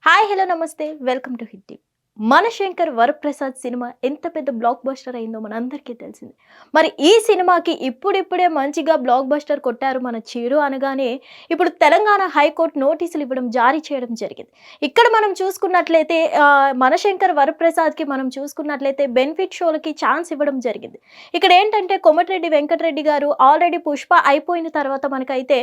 Hi hello నమస్తే welcome to hit TV. Manashankar Varaprasad cinema ఎంత పెద్ద బ్లాక్ బస్టర్ అయిందో మనందరికీ తెలిసింది. మరి ఈ సినిమాకి ఇప్పుడిప్పుడే మంచిగా బ్లాక్ బస్టర్ కొట్టారు మన చిరు అనగానే ఇప్పుడు తెలంగాణ హైకోర్టు నోటీసులు ఇవ్వడం జారీ చేయడం జరిగింది. ఇక్కడ మనం చూసుకున్నట్లయితే మనశంకర్ వరప్రసాద్కి మనం చూసుకున్నట్లయితే బెనిఫిట్ షోలకి ఛాన్స్ ఇవ్వడం జరిగింది. ఇక్కడ ఏంటంటే కోమటిరెడ్డి వెంకటరెడ్డి గారు ఆల్రెడీ పుష్ప అయిపోయిన తర్వాత మనకైతే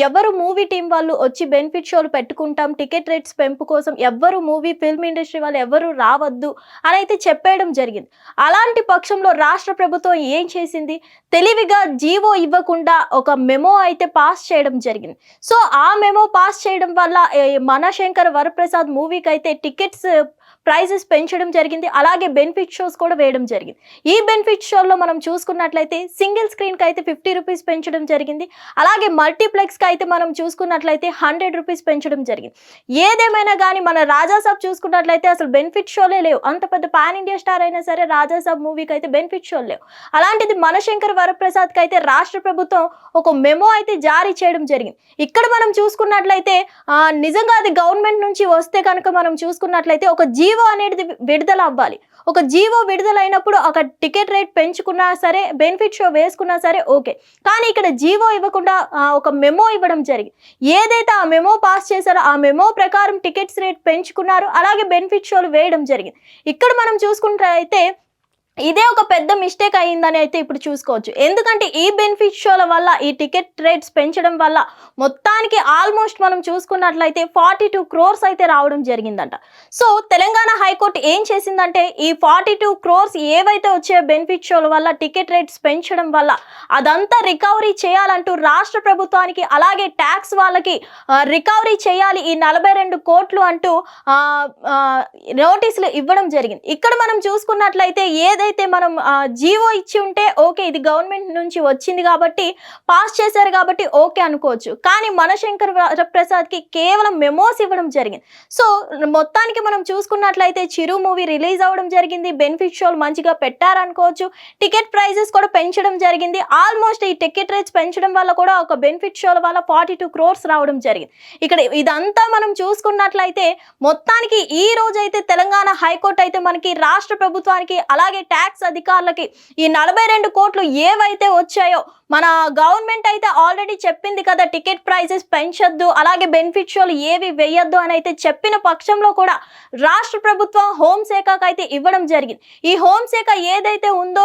ఎవరు మూవీ టీం వాళ్ళు వచ్చి బెనిఫిట్ షోలు పెట్టుకుంటాం, టికెట్ రేట్స్ పెంపు కోసం ఎవ్వరు మూవీ ఫిల్మ్ ఇండస్ట్రీ వాళ్ళు ఎవరు రావద్దు అని అయితే చెప్పేయడం జరిగింది. అలాంటి పక్షంలో రాష్ట్ర ప్రభుత్వం ఏం చేసింది, తెలివిగా జీవో ఇవ్వకుండా ఒక మెమో అయితే పాస్ చేయడం జరిగింది. సో ఆ మెమో పాస్ చేయడం వల్ల మనశంకర్ వరప్రసాద్ మూవీకి అయితే టికెట్స్ ప్రైజెస్ పెంచడం జరిగింది. అలాగే బెనిఫిట్ షోస్ కూడా వేయడం జరిగింది. ఈ బెనిఫిట్ షోలో మనం చూసుకున్నట్లయితే సింగిల్ స్క్రీన్కి అయితే 50 రూపీస్ పెంచడం జరిగింది. అలాగే మల్టీప్లెక్స్కి అయితే మనం చూసుకున్నట్లయితే 100 రూపీస్ పెంచడం జరిగింది. ఏదేమైనా కానీ మన రాజాసాబ్ చూసుకున్నట్లయితే అసలు బెనిఫిట్ షోలే లేవు. అంత పెద్ద పాన్ ఇండియా స్టార్ అయినా సరే రాజాసాబ్ మూవీకి అయితే బెనిఫిట్ షోలు లేవు. అలాంటిది మనశంకర్ వరప్రసాద్కి అయితే రాష్ట్ర ప్రభుత్వం ఒక మెమో అయితే జారీ చేయడం జరిగింది. ఇక్కడ మనం చూసుకున్నట్లయితే నిజంగా అది గవర్నమెంట్ నుంచి వస్తే కనుక మనం చూసుకున్నట్లయితే ఒక జీవో అనేది విడుదల అవ్వాలి. ఒక జీవో విడుదలైనప్పుడు ఒక టికెట్ రేట్ పెంచుకున్నా సరే, బెనిఫిట్ షో వేసుకున్నా సరే ఓకే. కానీ ఇక్కడ జీవో ఇవ్వకుండా ఒక మెమో ఇవ్వడం జరిగింది. ఏదైతే ఆ మెమో పాస్ చేశారో ఆ మెమో ప్రకారం టికెట్స్ రేట్ పెంచుకున్నారు. అలాగే బెనిఫిట్ షోలు వేయడం జరిగింది. ఇక్కడ మనం చూసుకుంటే అయితే ఇదే ఒక పెద్ద మిస్టేక్ అయ్యిందని అయితే ఇప్పుడు చూసుకోవచ్చు. ఎందుకంటే ఈ బెనిఫిట్ షోల వల్ల ఈ టికెట్ రేట్స్ పెంచడం వల్ల మొత్తానికి ఆల్మోస్ట్ మనం చూసుకున్నట్లయితే 42 crores అయితే రావడం జరిగిందంట. సో తెలంగాణ హైకోర్టు ఏం చేసిందంటే ఈ 42 crores ఏవైతే వచ్చే బెనిఫిట్ షోల వల్ల టికెట్ రేట్స్ పెంచడం వల్ల అదంతా రికవరీ చేయాలంటూ రాష్ట్ర ప్రభుత్వానికి అలాగే ట్యాక్స్ వాళ్ళకి రికవరీ చేయాలి ఈ 42 కోట్లు అంటూ నోటీసులు ఇవ్వడం జరిగింది. ఇక్కడ మనం చూసుకున్నట్లయితే ఏదైతే మనం జీవో ఇచ్చి ఉంటే ఓకే, ఇది గవర్నమెంట్ నుంచి వచ్చింది కాబట్టి పాస్ చేశారు కాబట్టి ఓకే అనుకోవచ్చు. కానీ మనశంకర్ వరప్రసాద్కి కేవలం మెమోస్ ఇవ్వడం జరిగింది. సో మొత్తానికి మనం చూసుకున్నట్లయితే చిరు మూవీ రిలీజ్ అవ్వడం జరిగింది. బెనిఫిట్ షోలు మంచిగా పెట్టారనుకోవచ్చు. టికెట్ ప్రైజెస్ కూడా పెంచడం జరిగింది. ఆల్మోస్ట్ ఈ టికెట్ రేట్స్ పెంచడం వల్ల కూడా ఒక బెనిఫిట్ షోల వల్ల 42 crores రావడం జరిగింది. ఇక్కడ ఇదంతా మనం చూసుకున్నట్లయితే మొత్తానికి ఈ రోజు అయితే తెలంగాణ హైకోర్టు అయితే మనకి రాష్ట్ర ప్రభుత్వానికి అలాగే ట్యాక్స్ అధికారులకి ఈ 42 కోట్లు ఏవైతే వచ్చాయో మన గవర్నమెంట్ అయితే ఆల్రెడీ చెప్పింది కదా, టికెట్ ప్రైజెస్ పెంచొద్దు అలాగే బెనిఫిట్ షోలు ఏవి వేయొద్దు అని అయితే చెప్పిన పక్షంలో కూడా రాష్ట్ర ప్రభుత్వం హోంశాఖకు అయితే ఇవ్వడం జరిగింది. ఈ హోంశాఖ ఏదైతే ఉందో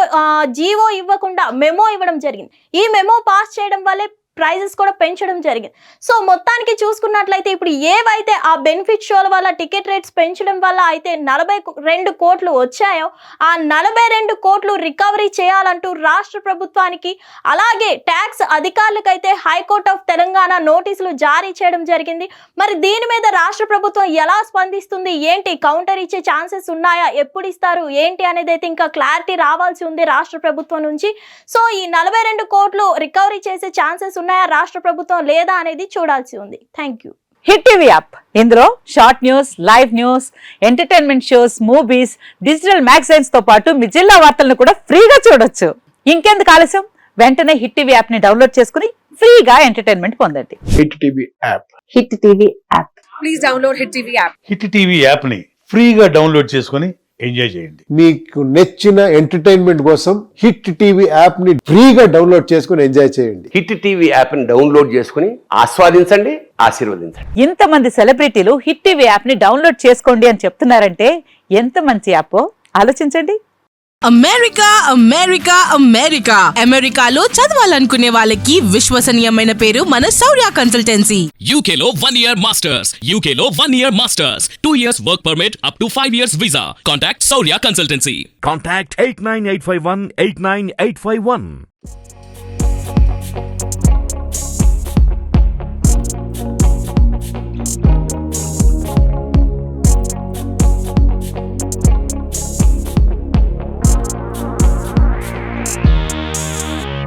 జీవో ఇవ్వకుండా మెమో ఇవ్వడం జరిగింది. ఈ మెమో పాస్ చేయడం వల్లే ప్రైజెస్ కూడా పెంచడం జరిగింది. సో మొత్తానికి చూసుకున్నట్లయితే ఇప్పుడు ఏవైతే ఆ బెనిఫిట్ షోల వల్ల టికెట్ రేట్స్ పెంచడం వల్ల అయితే 42 కోట్లు వచ్చాయో ఆ 42 కోట్లు రికవరీ చేయాలంటూ రాష్ట్ర ప్రభుత్వానికి అలాగే ట్యాక్స్ అధికారులకైతే హైకోర్ట్ ఆఫ్ తెలంగాణ నోటీసులు జారీ చేయడం జరిగింది. మరి దీని మీద రాష్ట్ర ప్రభుత్వం ఎలా స్పందిస్తుంది, ఏంటి కౌంటర్ ఇచ్చే ఛాన్సెస్ ఉన్నాయా, ఎప్పుడు ఇస్తారు ఏంటి అనేది అయితే ఇంకా క్లారిటీ రావాల్సి ఉంది రాష్ట్ర ప్రభుత్వం నుంచి. సో ఈ 42 కోట్లు రికవరీ చేసే ఛాన్సెస్ రాష్ట్ర ప్రభుత్వం లేదా అనేది చూడాల్సి ఉంది. Thank you. Hit TV app, ఇందులో short news, live news, entertainment shows, movies, digital magazines తో పాటు మీ జిల్లా వార్తలను కూడా ఫ్రీగా చూడొచ్చు. ఇంకెందుకు ఆలస్యం, వెంటనే హిట్ టీవీ యాప్ ని డౌన్లోడ్ చేసుకుని ఫ్రీగా ఎంటర్టైన్మెంట్ పొందండి. Hit TV app. Hit TV app. Please download hit TV app. Hit TV app ని ఫ్రీగా డౌన్లోడ్ చేసుకుని ఎంజాయ్ చేయండి. మీకు నచ్చిన ఎంటర్టైన్మెంట్ కోసం హిట్ టీవీ యాప్ ని ఫ్రీగా డౌన్లోడ్ చేసుకుని ఎంజాయ్ చేయండి. హిట్ టీవీ యాప్ ని డౌన్లోడ్ చేసుకుని ఆస్వాదించండి, ఆశీర్వదించండి. ఇంతమంది సెలబ్రిటీలు హిట్ టీవీ యాప్ ని డౌన్లోడ్ చేసుకోండి అని చెప్తున్నారంటే ఎంత మంచి యాప్ ఆలోచించండి. అమెరికా అమెరికా అమెరికా అమెరికాలో చదవాలనుకునే వాళ్ళకి విశ్వసనీయమైన పేరు మన శౌర్య కన్సల్టెన్సీ. UK లో 1 year masters. UK లో 1 year masters. 2 years work permit up to 5 years visa. Contact Saurya Consultancy. Contact 89851 89851.